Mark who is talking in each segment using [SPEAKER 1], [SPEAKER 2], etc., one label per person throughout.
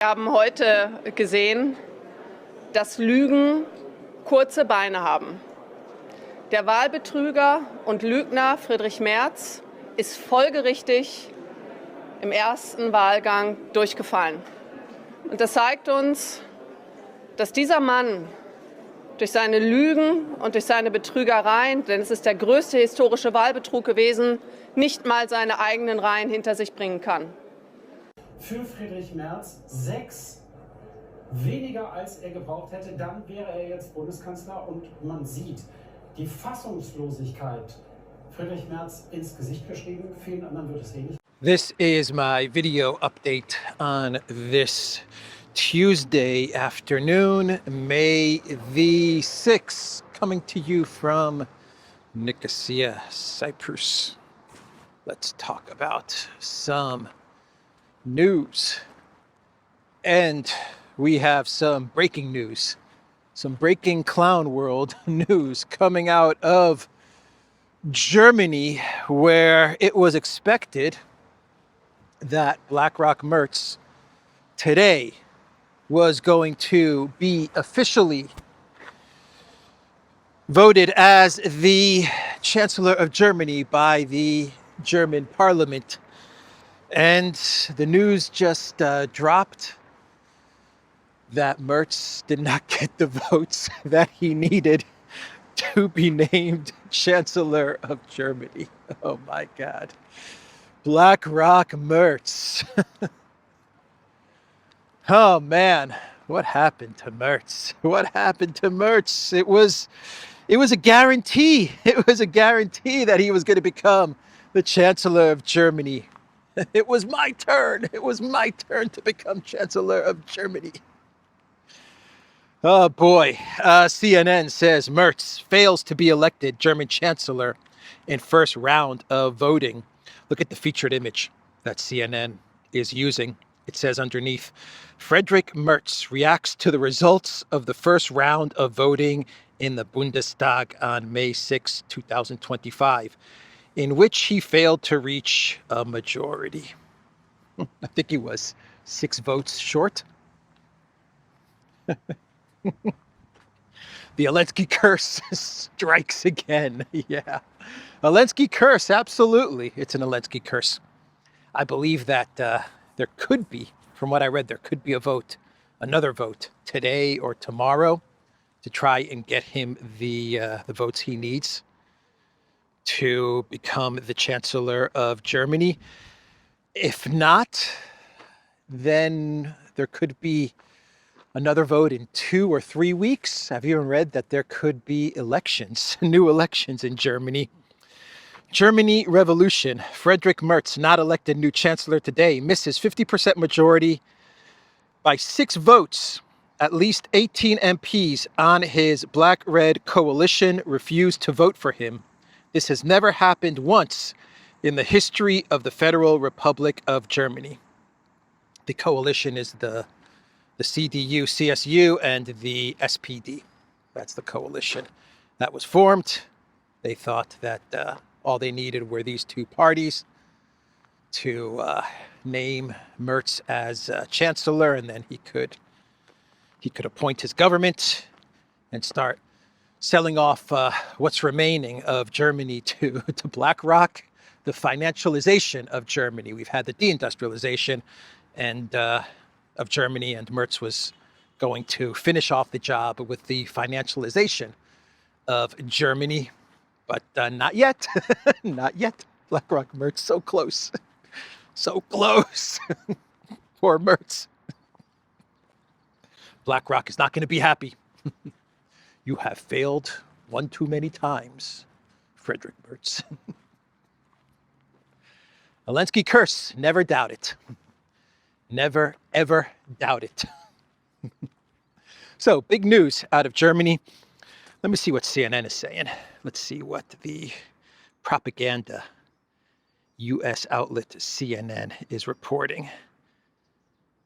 [SPEAKER 1] Wir haben heute gesehen, dass Lügen kurze Beine haben. Der Wahlbetrüger und Lügner Friedrich Merz ist folgerichtig im ersten Wahlgang durchgefallen. Und das zeigt uns, dass dieser Mann durch seine Lügen und durch seine Betrügereien, denn es ist der größte historische Wahlbetrug gewesen, nicht mal seine eigenen Reihen hinter sich bringen kann.
[SPEAKER 2] Für Friedrich Merz 6 weniger als er gebraucht hätte, dann wäre er jetzt Bundeskanzler und man sieht die Fassungslosigkeit Friedrich Merz ins Gesicht geschrieben, vielen anderen wird es ähnlich.
[SPEAKER 3] This is my video update on this Tuesday afternoon, May the 6th, coming to you from Nicosia, Cyprus. Let's talk about some news. And we have some breaking news, some breaking clown world news coming out of Germany, where it was expected that BlackRock Merz today was going to be officially voted as the Chancellor of Germany by the German Parliament. And the news just dropped that Merz did not get the votes that he needed to be named Chancellor of Germany. Oh my God. BlackRock Merz. Oh man, what happened to Merz? What happened to Merz? It was a guarantee. It was a guarantee that he was going to become the Chancellor of Germany. It was my turn. It was my turn to become Chancellor of Germany. Oh boy. CNN says Merz fails to be elected German Chancellor in first round of voting. Look at the featured image that CNN is using. It says underneath, Friedrich Merz reacts to the results of the first round of voting in the Bundestag on May 6, 2025, in which he failed to reach a majority. I think he was 6 votes short. The Zelensky curse strikes again. Yeah. Zelensky curse, absolutely. It's an Zelensky curse. I believe that there could be, from what I read, there could be a vote, another vote today or tomorrow to try and get him the votes he needs to become the Chancellor of Germany. If not, then there could be another vote in 2 or 3 weeks. I've even read that there could be elections, new elections in Germany. Germany revolution. Friedrich Merz, not elected new chancellor today, misses 50% majority by 6 votes. At least 18 MPs on his black-red coalition refused to vote for him. This has never happened once in the history of the Federal Republic of Germany. The coalition is the CDU, CSU, and the SPD. That's the coalition that was formed. They thought that all they needed were these 2 parties to name Merz as chancellor, and then he could appoint his government and start selling off what's remaining of Germany to BlackRock, the financialization of Germany. We've had the deindustrialization of Germany, and Merz was going to finish off the job with the financialization of Germany. But not yet. Not yet. BlackRock Merz, so close. So close. Poor Merz. BlackRock is not going to be happy. You have failed one too many times, Friedrich Merz. Zelensky curse, never doubt it. Never, ever doubt it. So, big news out of Germany. Let me see what CNN is saying. Let's see what the propaganda U.S. outlet CNN is reporting.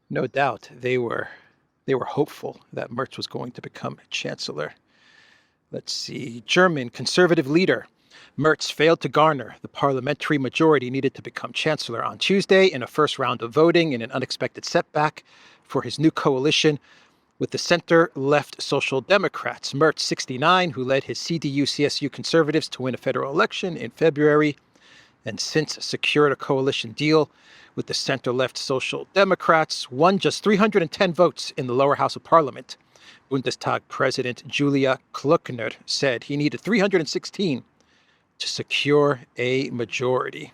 [SPEAKER 3] No doubt they were hopeful that Merz was going to become chancellor. Let's see. German conservative leader Merz failed to garner the parliamentary majority needed to become chancellor on Tuesday in a first round of voting in an unexpected setback for his new coalition with the center-left Social Democrats. Merz, 69, who led his CDU-CSU Conservatives to win a federal election in February and since secured a coalition deal with the center-left Social Democrats, won just 310 votes in the lower house of parliament. Bundestag President Julia Klöckner said he needed 316 to secure a majority.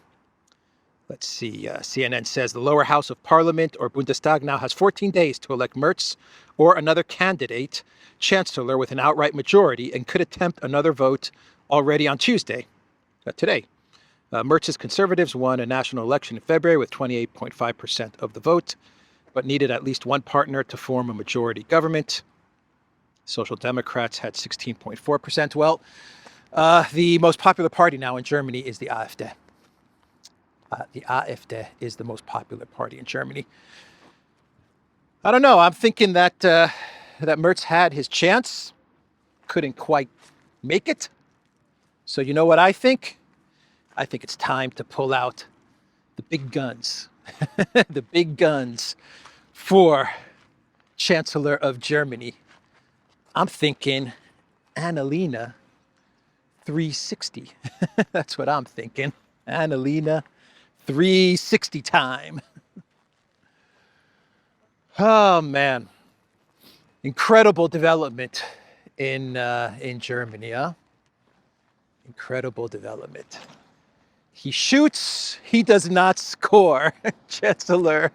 [SPEAKER 3] Let's see, CNN says the lower house of parliament, or Bundestag, now has 14 days to elect Merz or another candidate chancellor with an outright majority and could attempt another vote already on Tuesday, today. Merz's Conservatives won a national election in February with 28.5% of the vote, but needed at least one partner to form a majority government. Social Democrats had 16.4%. Well, the most popular party now in Germany is the AfD. The AfD is the most popular party in Germany. I don't know. I'm thinking that that Merz had his chance, couldn't quite make it. So you know what I think? I think it's time to pull out the big guns, the big guns for Chancellor of Germany. I'm thinking Annalena 360. That's what I'm thinking. Annalena 360 time. Oh man, incredible development in Germany, huh? Incredible development. He shoots, he does not score. Chancellor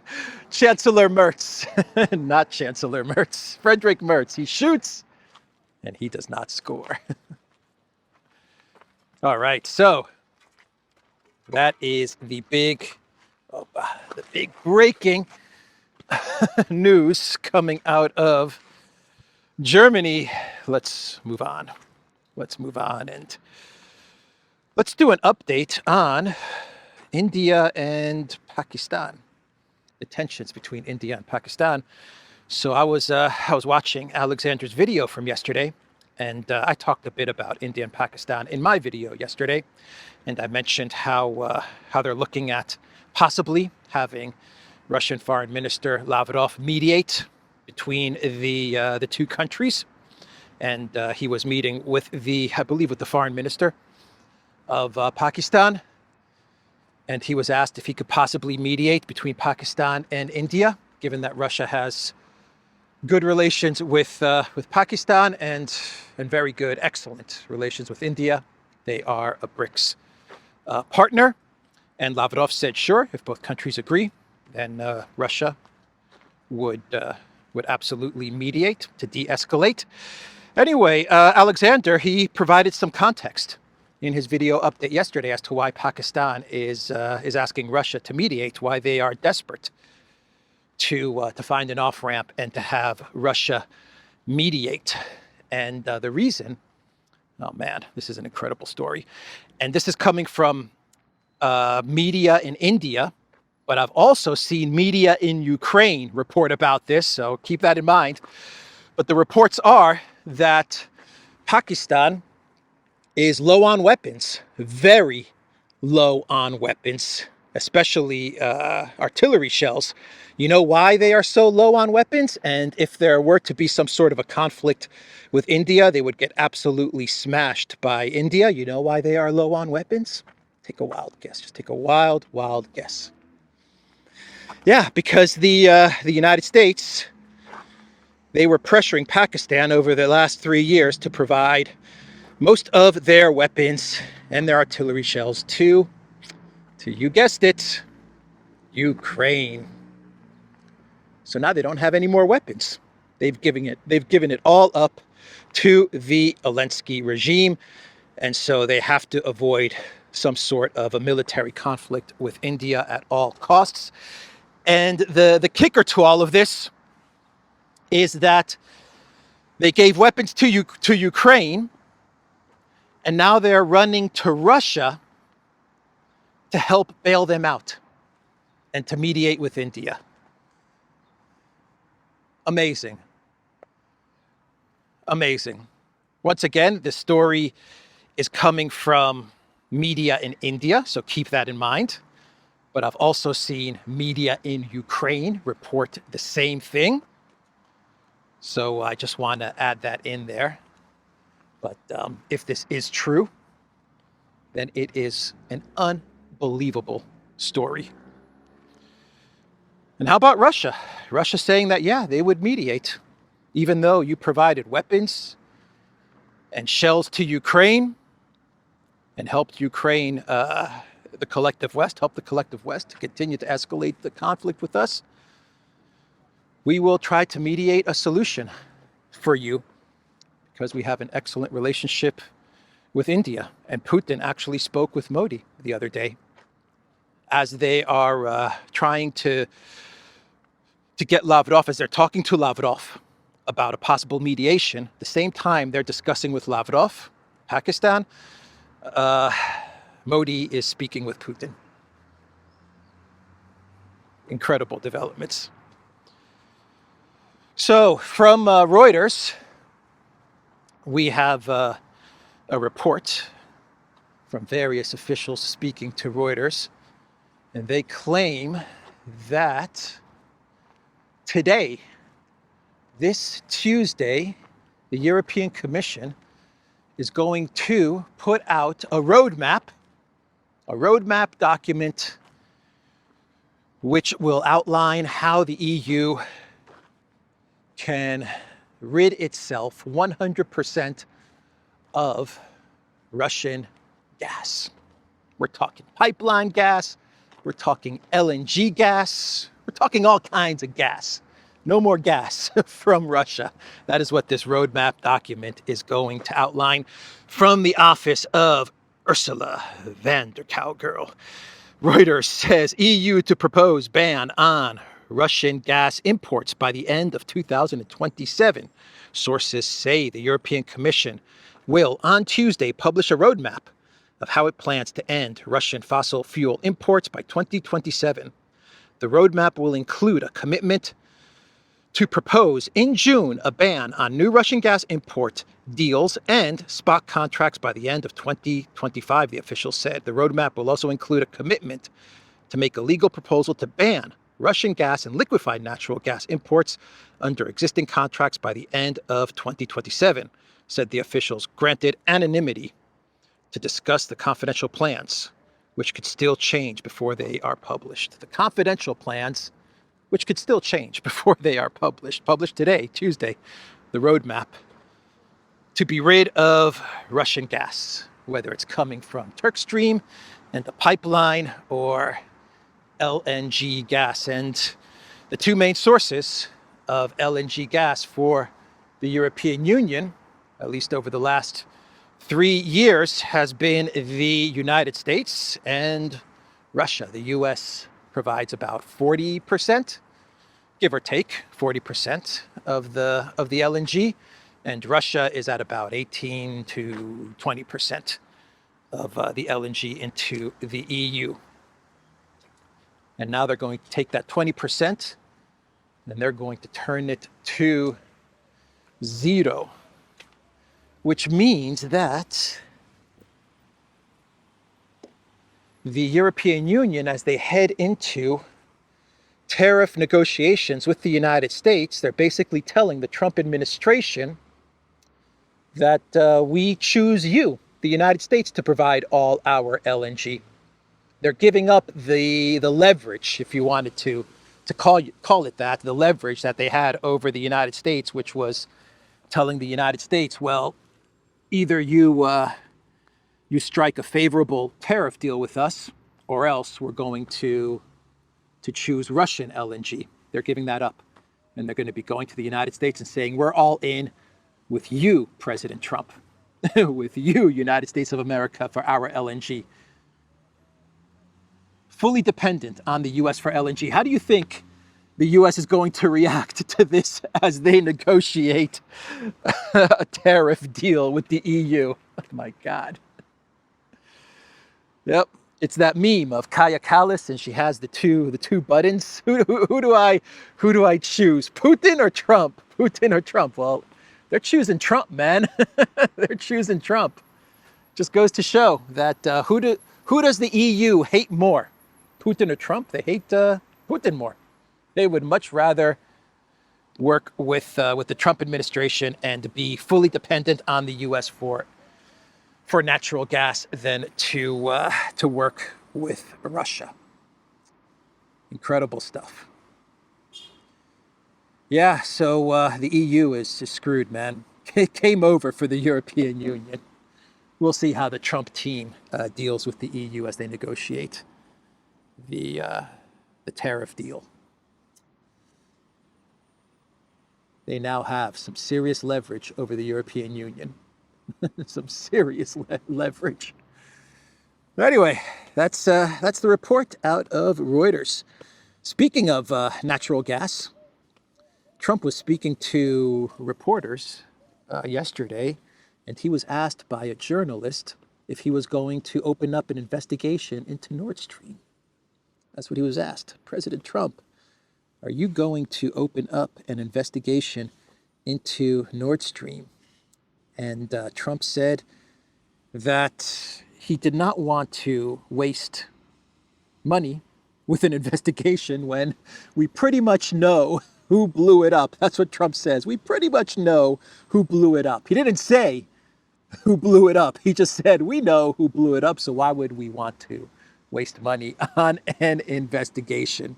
[SPEAKER 3] Merz, not Chancellor Merz, Friedrich Merz. He shoots and he does not score. All right, so that is the big breaking news coming out of Germany. Let's move on and let's do an update on India and Pakistan, the tensions between India and Pakistan. So I was watching Alexander's video from yesterday, and I talked a bit about India and Pakistan in my video yesterday, and I mentioned how they're looking at possibly having Russian Foreign Minister Lavrov mediate between the two countries, and he was meeting with the Foreign Minister of Pakistan, and he was asked if he could possibly mediate between Pakistan and India, given that Russia has good relations with Pakistan and very good, excellent relations with India. They are a BRICS partner, and Lavrov said, sure, if both countries agree, then Russia would absolutely mediate to de-escalate. Anyway, Alexander, he provided some context in his video update yesterday as to why Pakistan is asking Russia to mediate, why they are desperate to find an off-ramp and to have Russia mediate. And the reason, oh man, this is an incredible story. And this is coming from media in India, but I've also seen media in Ukraine report about this, so keep that in mind. But the reports are that Pakistan is low on weapons, very low on weapons, especially artillery shells. You know why they are so low on weapons? And if there were to be some sort of a conflict with India, they would get absolutely smashed by India. You know why they are low on weapons? Take a wild guess. Just take a wild guess. Yeah, because the United States, they were pressuring Pakistan over the last 3 years to provide most of their weapons and their artillery shells to you guessed it, Ukraine. So now they don't have any more weapons. They've given it all up to the Zelensky regime, and so they have to avoid some sort of a military conflict with India at all costs. And the kicker to all of this is that they gave weapons to Ukraine, and now they're running to Russia to help bail them out and to mediate with India. Amazing. Amazing. Once again, this story is coming from media in India, so keep that in mind. But I've also seen media in Ukraine report the same thing. So I just want to add that in there. But if this is true, then it is an unbelievable story. And how about Russia? Russia saying that, yeah, they would mediate, even though you provided weapons and shells to Ukraine and helped Ukraine, the collective West, help the collective West to continue to escalate the conflict with us. We will try to mediate a solution for you because we have an excellent relationship with India. And Putin actually spoke with Modi the other day as they are trying to get Lavrov, as they're talking to Lavrov about a possible mediation. The same time they're discussing with Lavrov, Pakistan, Modi is speaking with Putin. Incredible developments. So from Reuters, we have a report from various officials speaking to Reuters, and they claim that today, this Tuesday, the European Commission is going to put out a roadmap document which will outline how the EU can rid itself 100% of Russian gas. We're talking pipeline gas, we're talking LNG gas, we're talking all kinds of gas. No more gas from Russia. That is what this roadmap document is going to outline from the office of Ursula von der Cowgirl. Reuters says EU to propose ban on Russian gas imports by the end of 2027. Sources say the European Commission will on Tuesday publish a roadmap of how it plans to end Russian fossil fuel imports by 2027. The roadmap will include a commitment to propose in June a ban on new Russian gas import deals and spot contracts by the end of 2025, the official said. The roadmap will also include a commitment to make a legal proposal to ban Russian gas and liquefied natural gas imports under existing contracts by the end of 2027, said the officials, granted anonymity to discuss the confidential plans, which could still change before they are published. The confidential plans, which could still change before they are published. Published today, Tuesday, the roadmap to be rid of Russian gas, whether it's coming from Turkstream and the pipeline or LNG gas. And the two main sources of LNG gas for the European Union, at least over the last 3 years, has been the United States and Russia. The US provides about 40%, give or take 40% of the LNG, and Russia is at about 18 to 20% of the LNG into the EU. And now they're going to take that 20%, and they're going to turn it to zero, which means that the European Union, as they head into tariff negotiations with the United States, they're basically telling the Trump administration that we choose you, the United States, to provide all our LNG. They're giving up the leverage, if you wanted to call it that, the leverage that they had over the United States, which was telling the United States, well, either you strike a favorable tariff deal with us, or else we're going to choose Russian LNG. They're giving that up. And they're going to be going to the United States and saying, we're all in with you, President Trump, with you, United States of America, for our LNG. Fully dependent on the US for LNG. How do you think the US is going to react to this as they negotiate a tariff deal with the EU? Oh my God. Yep. It's that meme of Kaya Kallas, and she has the two buttons. Who do I choose? Putin or Trump? Putin or Trump? Well, they're choosing Trump, man. They're choosing Trump. Just goes to show that who does the EU hate more? Putin or Trump? They hate Putin more. They would much rather work with the Trump administration and be fully dependent on the U.S. for natural gas than to work with Russia. Incredible stuff. Yeah, so the EU is screwed, man. It came over for the European Union. We'll see how the Trump team deals with the EU as they negotiate the tariff deal. They now have some serious leverage over the European Union. Some serious leverage. But anyway, that's the report out of Reuters. Speaking of natural gas, Trump was speaking to reporters yesterday, and he was asked by a journalist if he was going to open up an investigation into Nord Stream. That's what he was asked. President Trump, are you going to open up an investigation into Nord Stream? And Trump said that he did not want to waste money with an investigation when we pretty much know who blew it up. That's what Trump says. We pretty much know who blew it up. He didn't say who blew it up. He just said, we know who blew it up, so why would we want to waste money on an investigation?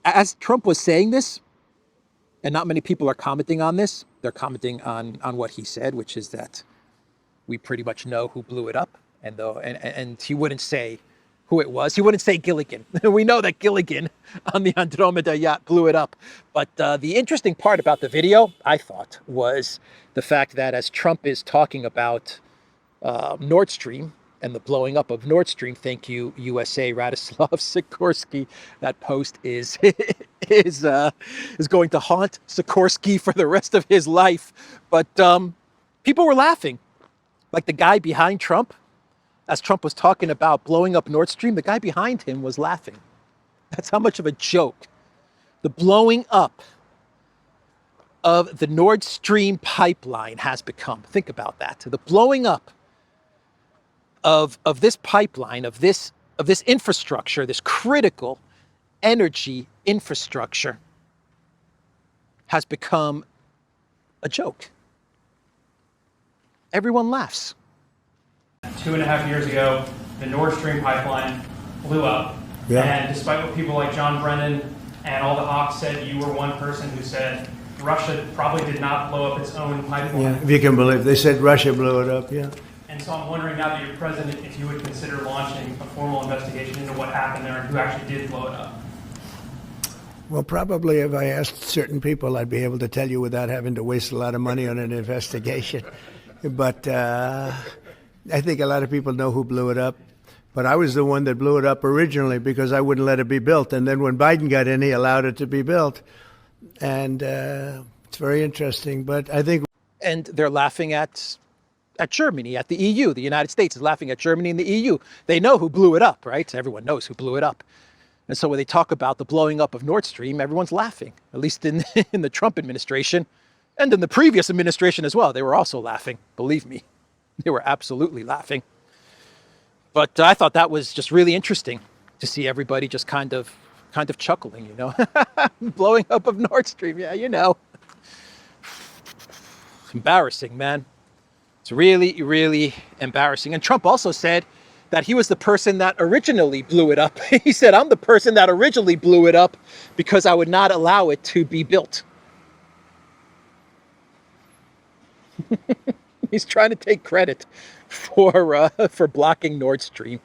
[SPEAKER 3] As Trump was saying this, and not many people are commenting on this, they're commenting on what he said, which is that we pretty much know who blew it up. And he wouldn't say who it was. He wouldn't say Gilligan. We know that Gilligan on the Andromeda yacht blew it up. But the interesting part about the video, I thought, was the fact that as Trump is talking about Nord Stream and the blowing up of Nord Stream, thank you, USA, Radoslav Sikorsky, that post is going to haunt Sikorsky for the rest of his life. But people were laughing. Like the guy behind Trump, as Trump was talking about blowing up Nord Stream, the guy behind him was laughing. That's how much of a joke the blowing up of the Nord Stream pipeline has become. Think about that. The blowing up of this pipeline, of this infrastructure, this critical energy infrastructure, has become a joke. Everyone laughs.
[SPEAKER 4] 2.5 years ago, the Nord Stream pipeline blew up. Yeah. And despite what people like John Brennan and all the hawks said, you were one person who said Russia probably did not blow up its own pipeline.
[SPEAKER 5] Yeah, if you can believe. They said Russia blew it up, yeah.
[SPEAKER 4] And so I'm wondering, now that you're president, if you would consider launching a formal investigation into what happened there and who actually did blow it up.
[SPEAKER 5] Well, probably if I asked certain people, I'd be able to tell you without having to waste a lot of money on an investigation. But I think a lot of people know who blew it up. But I was the one that blew it up originally because I wouldn't let it be built. And then when Biden got in, he allowed it to be built. And it's very interesting. But I think...
[SPEAKER 3] And they're laughing at Germany, at the EU. The United States is laughing at Germany and the EU. They know who blew it up, right? Everyone knows who blew it up. And so when they talk about the blowing up of Nord Stream, everyone's laughing, at least in the Trump administration and in the previous administration as well. They were also laughing, believe me. They were absolutely laughing. But I thought that was just really interesting to see everybody just kind of chuckling, you know. Blowing up of Nord Stream, yeah, you know. It's embarrassing, man. It's really, really embarrassing. And Trump also said that he was the person that originally blew it up. He said, I'm the person that originally blew it up because I would not allow it to be built. He's trying to take credit for blocking Nord Stream,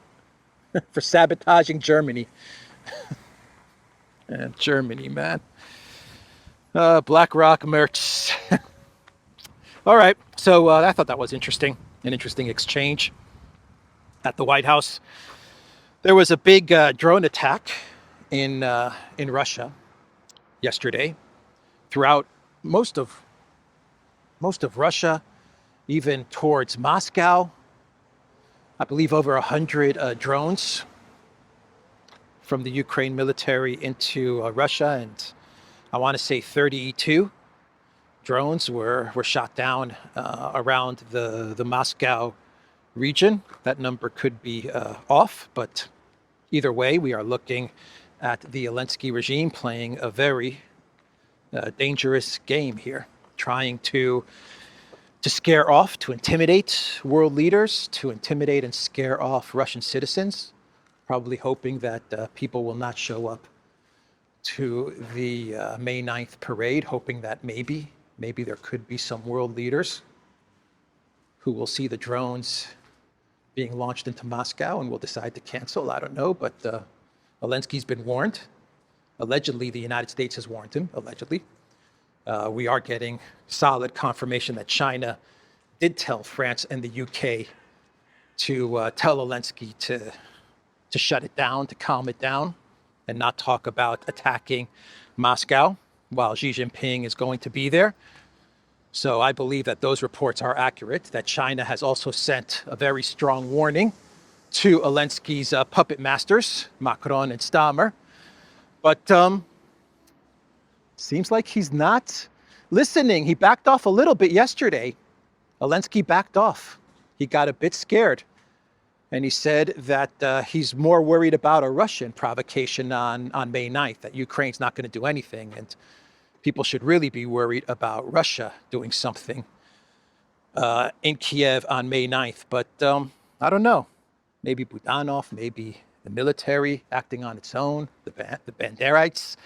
[SPEAKER 3] for sabotaging Germany. Germany, man. BlackRock Merz. All right, so I thought that was interesting, an interesting exchange at the White House. There was a big drone attack in Russia yesterday, throughout most of Russia, even towards Moscow. I believe over 100 drones from the Ukraine military into Russia, and I want to say 32 drones were shot down around the Moscow region. That number could be off, but either way, we are looking at the Zelensky regime playing a very dangerous game here, trying to scare off, to intimidate world leaders, to intimidate and scare off Russian citizens, probably hoping that people will not show up to the May 9th parade, hoping that maybe there could be some world leaders who will see the drones being launched into Moscow and will decide to cancel. I don't know, but Zelensky's been warned. Allegedly, the United States has warned him, allegedly. We are getting solid confirmation that China did tell France and the UK to tell Zelensky to shut it down, to calm it down, and not talk about attacking Moscow while Xi Jinping is going to be there. So I believe that those reports are accurate, that China has also sent a very strong warning to Zelensky's puppet masters, Macron and Stammer. But seems like he's not listening. He backed off a little bit yesterday. Zelensky backed off. He got a bit scared. And he said that he's more worried about a Russian provocation on May 9th, that Ukraine's not going to do anything. And people should really be worried about Russia doing something in Kiev on May 9th. But I don't know. Maybe Budanov, maybe the military acting on its own, the Banderites.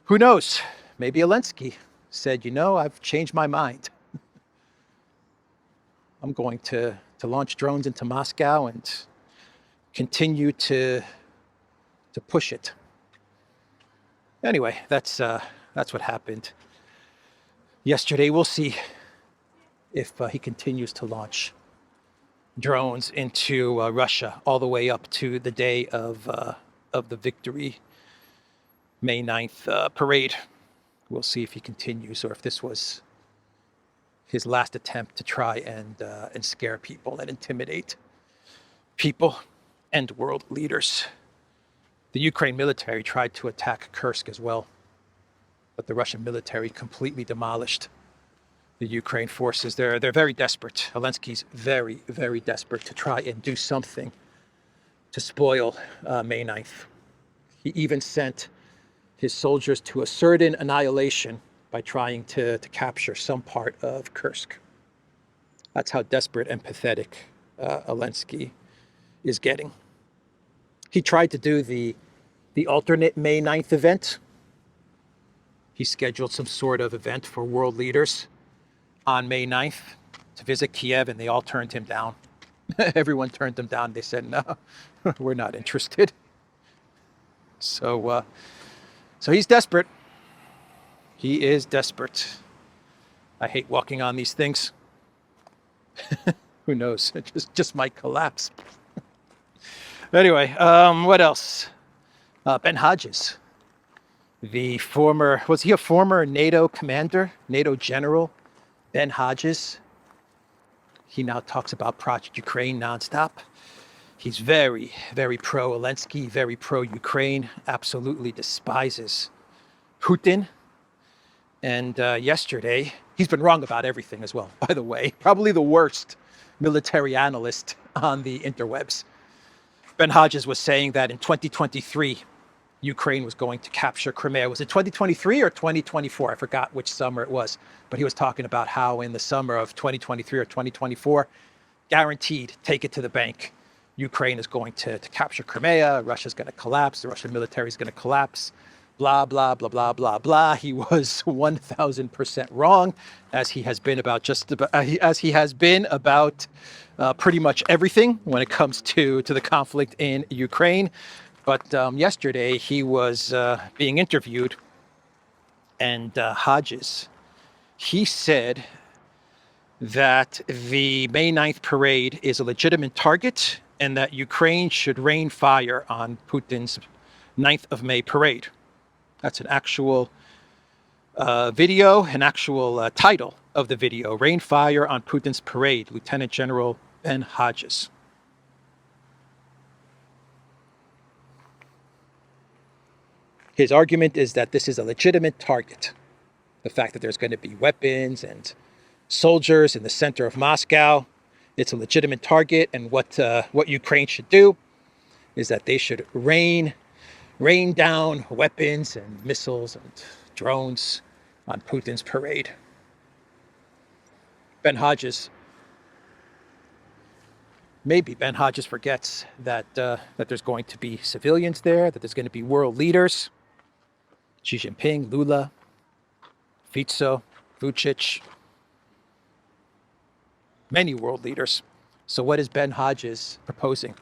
[SPEAKER 3] Who knows? Maybe Zelensky said, you know, I've changed my mind. I'm going to launch drones into Moscow and continue to push it. Anyway, that's what happened yesterday. We'll see if he continues to launch drones into Russia all the way up to the day of the victory, May 9th parade. We'll see if he continues or if this was his last attempt to try and scare people and intimidate people and world leaders. The Ukraine military tried to attack Kursk as well, but the Russian military completely demolished the Ukraine forces. They're very desperate. Zelensky's very, very desperate to try and do something to spoil May 9th. He even sent his soldiers to a certain annihilation by trying to capture some part of Kursk. That's how desperate and pathetic Zelensky is getting. He tried to do the alternate May 9th event. He scheduled some sort of event for world leaders on May 9th to visit Kiev, and they all turned him down. Everyone turned him down. They said, no, we're not interested. So he's desperate. He is desperate. I hate walking on these things. Who knows? It just might collapse. Anyway, what else? Ben Hodges, was he a former NATO commander, NATO general? Ben Hodges. He now talks about Project Ukraine nonstop. He's very, very pro-Zelensky, very pro-Ukraine, absolutely despises Putin. And yesterday, he's been wrong about everything as well, by the way. Probably the worst military analyst on the interwebs. Ben Hodges was saying that in 2023, Ukraine was going to capture Crimea. Was it 2023 or 2024? I forgot which summer it was. But he was talking about how in the summer of 2023 or 2024, guaranteed, take it to the bank, Ukraine is going to capture Crimea. Russia's going to collapse. The Russian military is going to collapse. Blah, blah, blah, blah, blah, blah. He was 1,000% wrong, as he has been about pretty much everything when it comes to the conflict in Ukraine. But yesterday he was being interviewed, and Hodges, he said that the May 9th parade is a legitimate target and that Ukraine should rain fire on Putin's 9th of May parade. That's an actual video, an actual title of the video, Rain Fire on Putin's Parade, Lieutenant General Ben Hodges. His argument is that this is a legitimate target. The fact that there's going to be weapons and soldiers in the center of Moscow, it's a legitimate target, and what Ukraine should do is that they should rain down weapons and missiles and drones on Putin's parade. Maybe Ben Hodges forgets that there's going to be civilians there, that there's going to be world leaders, Xi Jinping, Lula, Fico, Vucic, many world leaders. So what is Ben Hodges proposing?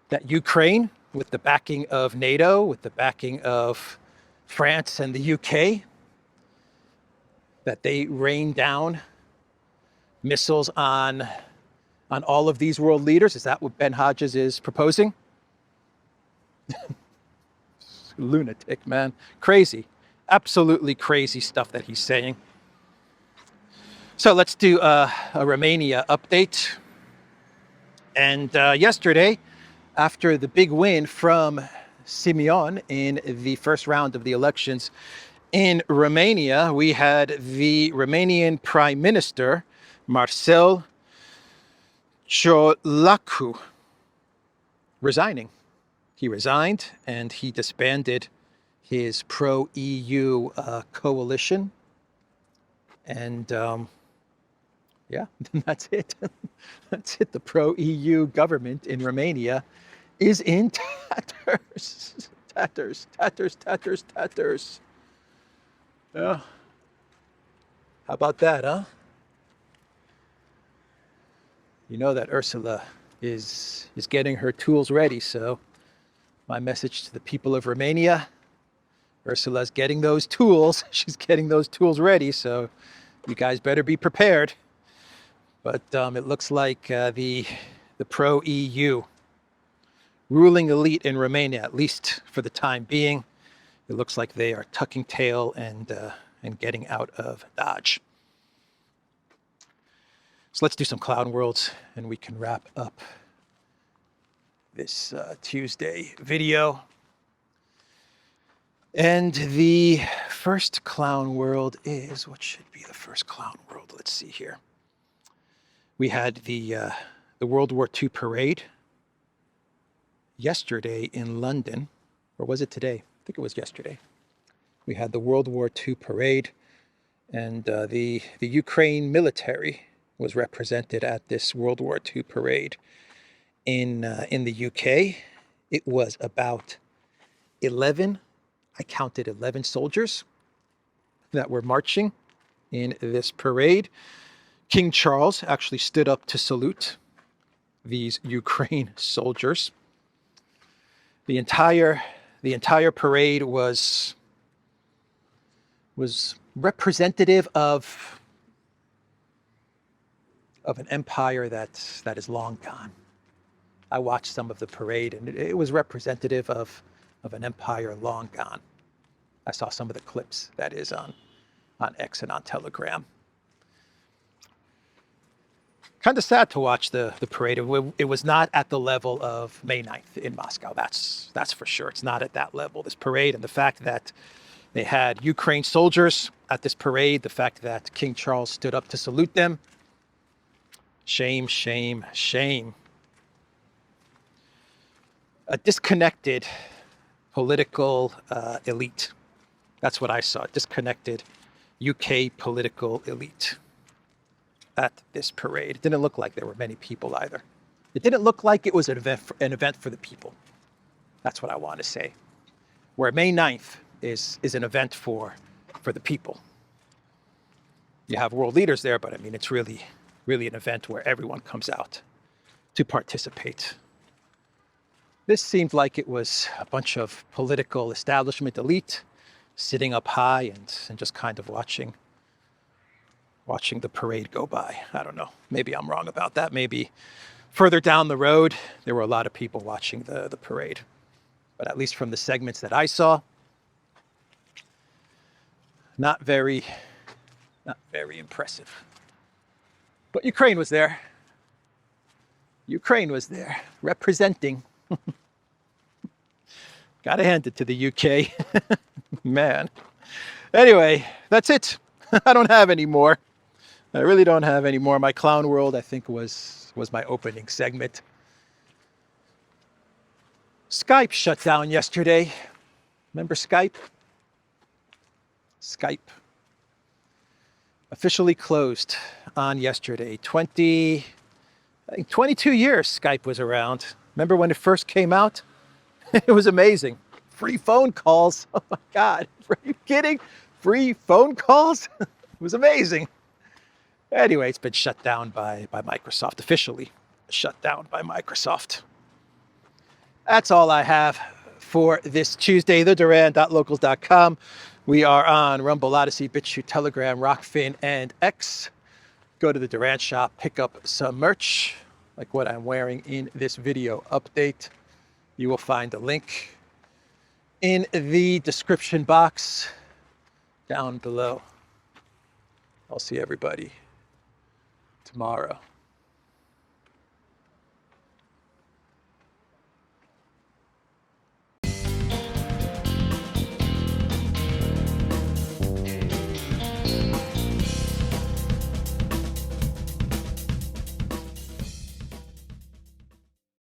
[SPEAKER 3] That Ukraine, with the backing of NATO, with the backing of France and the UK, that they rain down missiles on all of these world leaders? Is that what Ben Hodges is proposing? Lunatic, man. Crazy. Absolutely crazy stuff that he's saying. So let's do a Romania update. And yesterday, after the big win from Simeon in the first round of the elections in Romania, we had the Romanian Prime Minister, Marcel Ciolacu, resigning. He resigned and he disbanded his pro-EU coalition. And yeah, that's it. That's it. The pro-EU government in Romania is in tatters. Tatters, tatters, tatters, tatters. Yeah. How about that, huh? You know that Ursula is getting her tools ready, so my message to the people of Romania, Ursula's getting those tools. She's getting those tools ready, so you guys better be prepared. But it looks like the pro-EU ruling elite in Romania, at least for the time being, it looks like they are tucking tail and getting out of Dodge. So let's do some clown worlds and we can wrap up this Tuesday video. And the first clown world is, what should be the first clown world? Let's see here. We had the World War II parade yesterday in London, or was it today? I think it was yesterday. We had the World War II parade, and the Ukraine military was represented at this World War II parade in the UK. It was about 11, I counted 11 soldiers that were marching in this parade. King Charles actually stood up to salute these Ukraine soldiers. The entire parade was representative of an empire that is long gone. I watched some of the parade, and it was representative of an empire long gone. I saw some of the clips, that is, on X and on Telegram. Kind of sad to watch the parade. It was not at the level of May 9th in Moscow. That's for sure. It's not at that level, this parade. And the fact that they had Ukraine soldiers at this parade, the fact that King Charles stood up to salute them, shame, shame, shame. A disconnected political elite. That's what I saw, disconnected UK political elite at this parade. It didn't look like there were many people either. It didn't look like it was an event for the people. That's what I want to say. Where May 9th is an event for the people. You have world leaders there, but I mean, it's really an event where everyone comes out to participate. This seemed like it was a bunch of political establishment elite sitting up high and just kind of watching the parade go by. I don't know. Maybe I'm wrong about that. Maybe further down the road, there were a lot of people watching the parade. But at least from the segments that I saw, not very impressive. But Ukraine was there. Ukraine was there, representing. Gotta hand it to the UK. Man. Anyway, that's it. I don't have any more. I really don't have any more. My Clown World, I think, was my opening segment. Skype shut down yesterday. Remember Skype? Skype officially closed on yesterday. 22 years Skype was around. Remember when it first came out? It was amazing. Free phone calls. Oh my God. Are you kidding? Free phone calls? It was amazing. Anyway, it's been shut down by Microsoft, officially shut down by Microsoft. That's all I have for this Tuesday. TheDuran.locals.com. We are on Rumble, ODYSEE, BitChute, Telegram, Rockfin, and X. Go to the Duran shop, pick up some merch, like what I'm wearing in this video update. You will find a link in the description box down below. I'll see everybody tomorrow.